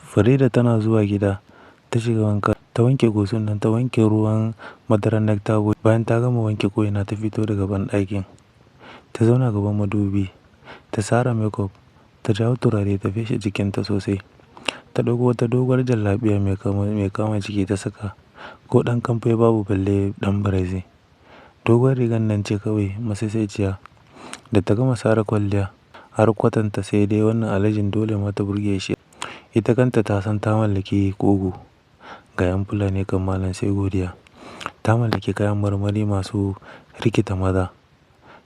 Farida tana zuwa gida, ta shiga wanka, ta wanke gosun nan, ta wanke ruwan madarar Nectar Boy. Bayan ta gama wanke ko'ina ta fito daga banɗakin. Ta zauna gaban madubi, ta sara makeup, ta jawo turare ta feshe jikinta sosai. Ta ɗauko wata doguwar jallabiya mai kama jiki ta saka, ko ɗan kamfai babu balle ɗan baraze. Doguwar rigar nan ce kawai masaisaiciya. Da ta gama sara kwalliya, har kwatanta sai dai wannan alhajin dole ma ta burge shi. Ita kanta ta san ta mallaki ƙugu. Ga 'yan Fulani kan malam sai godiya. Ta mallaki kayan marmari masu rikita maza.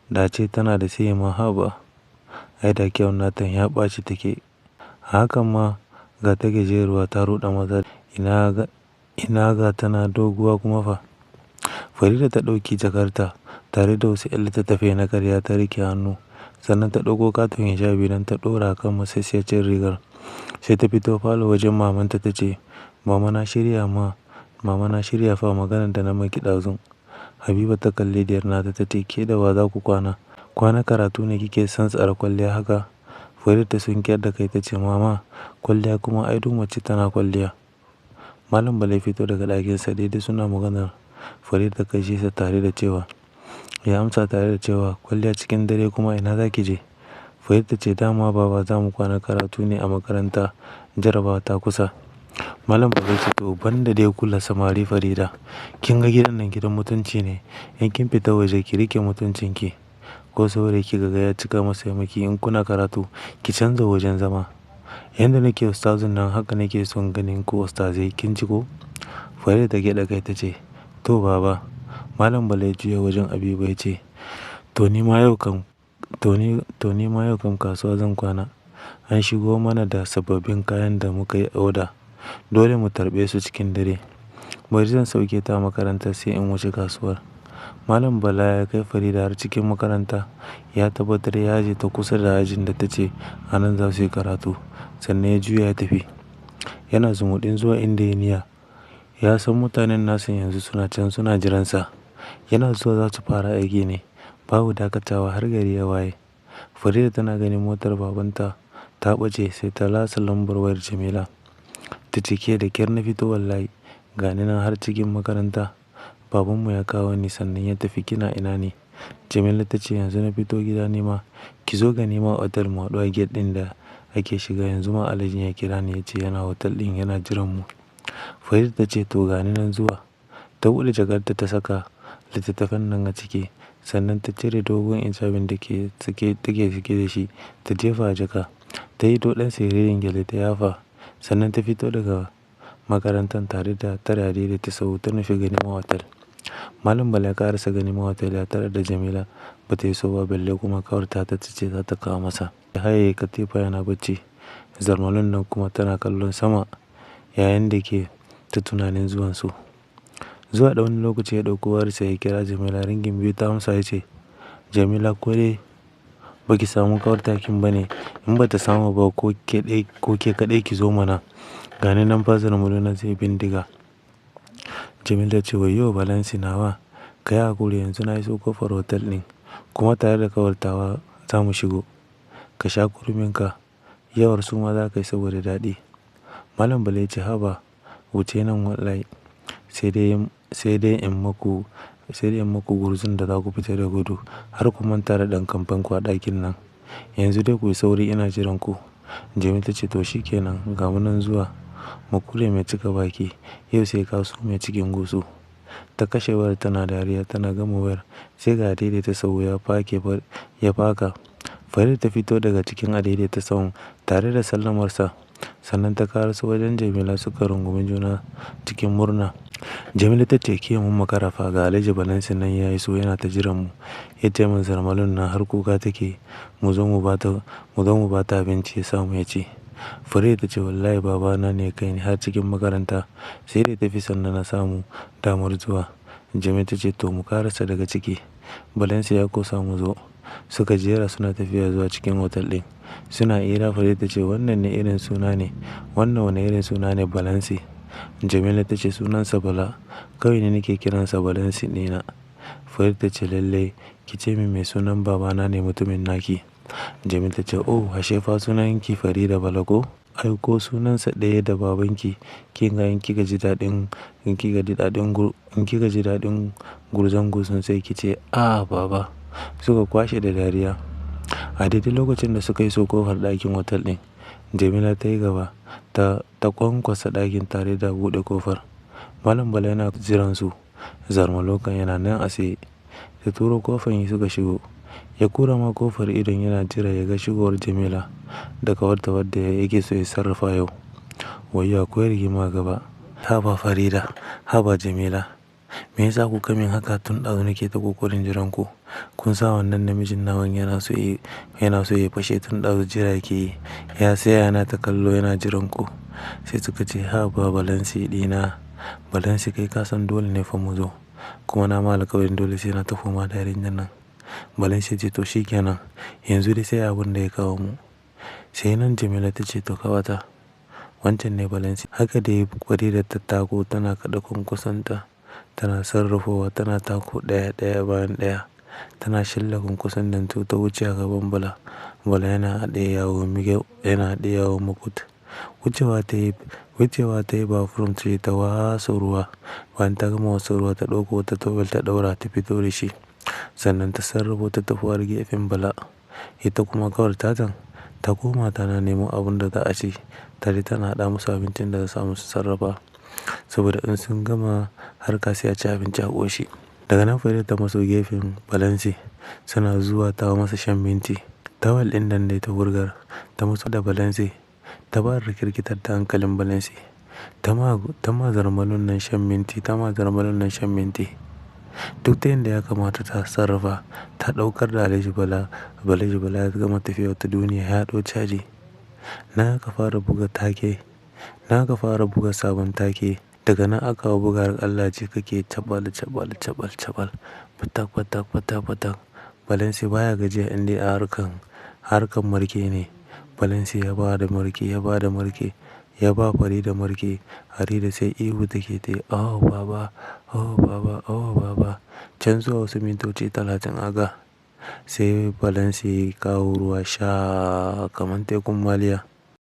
Da ce tana da sai ma haba. Ai da kyawun nata ya ɓaci take. Hakan ma ga ta gajeruwa ta ruɗe maza. Ina ga tana doguwa kuma fa. Farida ta ɗauki jakarta tare da wasu 'yan littattafai na karya ta riƙe hannu. Sannan ta ɗauko katon hijabi don ta ɗora a kan masassiyar rigar. Sai ta fito falo wajen mamanta ta ce, Mama na shirya fa maganar da na maki ɗazun. Habiba ta kalli diyar nata ta ce, ke da wa za ku kwana? Kwana karatu ne kike son tsara kwalliya haka? Farida ta sunkuyar da kai ta ce, Mama kwalliya kuma ai duk mace tana kwalliya. Malam Bala ya fito daga ɗakinsa daidai suna maganar. Farida ta gaishe sa tare da cewa, ya amsa tare da cewa kwalliya cikin dare kuma ina za ki je? Farida ta ce dama baba za mu kwana karatu ne a makaranta, jarabawa ta kusa. Malam Bala ya ce to banda dai kula samari Farida, kin ga gidan nan gidan mutunci ne. In kin fita waje ki riƙe mutuncinki. Ko saurayi kika ga ya cika masa maki in kuna karatu ki canza wajen zama. Yanda nake ustazun nan haka nake son ganin ku ustazai kin ji ko? Farida ta gyaɗa kai ta ce, to baba. Malam Bala ya juya wajen Habiba ya ce, to ni ma yau kam kasuwa zan kwana. An shigo mana da sababbin kayan da muka yi oda. Dole mu tarbe su cikin dare. Bari zan sauke ta a makaranta sai in wuce kasuwar. Malam Bala ya kai Farida har cikin makaranta. Ya tabbatar ya aje ta kusa da ajin da ta ce a nan za su yi karatu. Sannan ya juya ya tafi. Yana zumuɗin zuwa inda ya niya. Ya san mutanen nasa yanzu suna can suna jiransa. Yana zuwa za su fara aiki ne. Babu dakatawa har gari ya waye. Farida tana ganin motar babanta ta ɓace sai ta lasa lambar wayar Jamila. Ta ce ke da ƙyar na fito wallahi. Ga ni nan har cikin makaranta. Babanmu ya kawo ni sannan ya tafi kina ina ne? Jamila ta ce yanzu na fito gida nima. Ki zo ga nima a otal mu haɗu a gate ɗin da ake shiga yanzu ma alhajin ya kira ni ya ce yana otal ɗin yana jiran mu. Farida ta ce to ga ni nan zuwa. Ta buɗe jakarta ta saka littattafan nan a ciki. Sannan ta cire dogon hijabin da take sake da shi ta jefa a jaka. Ta yi ɗan siririn gyale ta yafa. Sannan ta fito daga makarantar tare da tarare da ta sau ta nufi Ganima Hotel. Malam Bala ya ƙarasa Ganima Hotel ya tarar da Jamila ba ta iso ba balle kuma ƙawarta ta ce za ta kawo masa. Ya haye katifa yana bacci. Zarmalun nan kuma tana kallon sama yayin da ke ta tunanin zuwansu. Zuwa da wani lokaci ya ɗauko wayarsa ya kira Jamila ringin biyu ta amsa ya ce, Jamila ko dai ba ki samu ƙawarta kin ba ne? In ba ta samu ba ko ke kaɗai ki zo mana. Ga ni nan fa Zarmalu na zai bindiga. Jamila ta ce wayyo Balansi nawa. Ka yi hakuri yanzu na iso ƙofar otal ɗin kuma tare da ƙawartawa za mu shigo. Ka sha kurminka. Yawar su ma za ka yi saboda daɗi. Malam Bala ya ce haba wuce nan wallahi. Sai dai in maku gurzun da za ku fita da gudu har ku manta da ɗan kamfanku a ɗakin nan. Yanzu dai ku yi sauri ina jiran ku. Jamila ta ce to shi kenan ga mu nan zuwa. Makule mai cika baki yau sai ka so mai cikin gusu. Ta kashe wayar tana dariya tana gama wayar sai ga adaidaita sau ya faka. Farida ta fito daga cikin adaidaita sau tare da sallamarsa. Sannan ta ƙaraso wajen Jamila suka rungumi juna cikin murna. Jamila ta ce ke mun makara fa ga Alhaji Balansi nan ya iso yana ta jiran mu. Ya ce min Zarmalun nan har kuka take mu zo mu ba ta abinci ya samu ya ci. Farida ta ce wallahi babana ne ya kai ni har cikin makaranta sai dai tafi sannan na samu damar zuwa. Jamila ta ce to mu ƙarasa daga ciki. Balansi ya kosa mu zo. Suka jera suna tafiya zuwa cikin otal ɗin. Suna hira Farida ta ce wannan ne irin suna ne. Wannan wane irin suna ne Balansi? Jamila ta ce sunansa Bala. Kawai ne nake kiransa Balansi ɗina. Farida ta ce lallai ki ce min mai sunan babana ne mutumin naki. Jamila ta ce oh ashe fa sunanki Farida Bala ko? ai ko sunansa ɗaya da babanki, kin ga in kika ji daɗin, in kika ji daɗin in kika ji daɗin gurzon gurzon sai ki ce "a baba". Suka kwashe da dariya. A daidai lokacin da suka iso ƙofar ɗakin otal ɗin, Jamila ta yi gaba ta ƙwanƙwasa ɗakin tare da buɗe ƙofar. Malam Bala yana jiran su, Zarmalokan yana nan a tsaye. Ta turo ƙofar suka shigo. Ya ƙura ma ƙofar idon yana jira ya ga shigowar Jamila da ƙawarta wadda yake so ya sarrafa yau. Wayyo akwai rigima gaba. Haba Farida, haba Jamila. Me yasa kuka min haka tun ɗazu nake ta ƙoƙarin jiran ku? Kun sa wannan namijin nawan yana so ya fashe tun ɗazu jira yake yi. Ya tsaya yana ta kallo yana jiran ku. Sai suka ce haba Balansi ɗina, Balansi kai ka san dole ne fa mu zo. Kuma na ma alƙawarin dole sai na tafi ma da yarinyar nan. Balansi ce to shi kenan, yanzu dai sai abin da ya kawo mu. Sai nan Jamila ta ce to ƙawata, wancan ne Balansi. Haka dai Farida ta tako tana kaɗa kwankwasonta, tana sarrafowa, tana tako ɗaya ɗaya bayan ɗaya. Tana shilla kwankwason nan ta wuce a gaban Bala. Bala yana haɗe yawo makut. Wucewa ta yi bathroom sai ta wasa ruwa. Bayan ta gama wasa ruwa ta ɗauko wata towel ta ɗaura ta fito da shi. Sannan ta sarrafo ta tafi har gefen Bala. Ita kuma ƙawar ta koma tana nemo abin da za a ci. Tare tana haɗa musu abincin da za su samu su sarrafa. Saboda in sun gama harka sai a ci abinci a ƙoshi. Daga nan Farida ta maso gefen Balansi suna zuwa ta masa shan minti. Tawal ɗin nan dai ta wurgar ta matso da Balansi. Ta fara rikirkitar da hankalin Balansi. Ta ma Zarmalon nan shan minti, ta ma Zarmalon nan shan minti. Duk ta yanda ya kamata ta sarrafa, ta ɗaukar da Alhaji Bala. Alhaji Bala ya gama tafiya wata duniya ya ɗau caji. Na aka fara buga sabon take. Daga nan aka buga Allah ji kake cabal. Fatak. Balansi baya gajiya inda a harkan marke ne. Balansi ya ba da marke. Ya ba Farida marke. Farida sai ihu take ta yi oh baba, oh baba, oh baba. Can zuwa wasu mintoci 30 aga sai Balansi ya kawo ruwa sha kamar tekun maliya.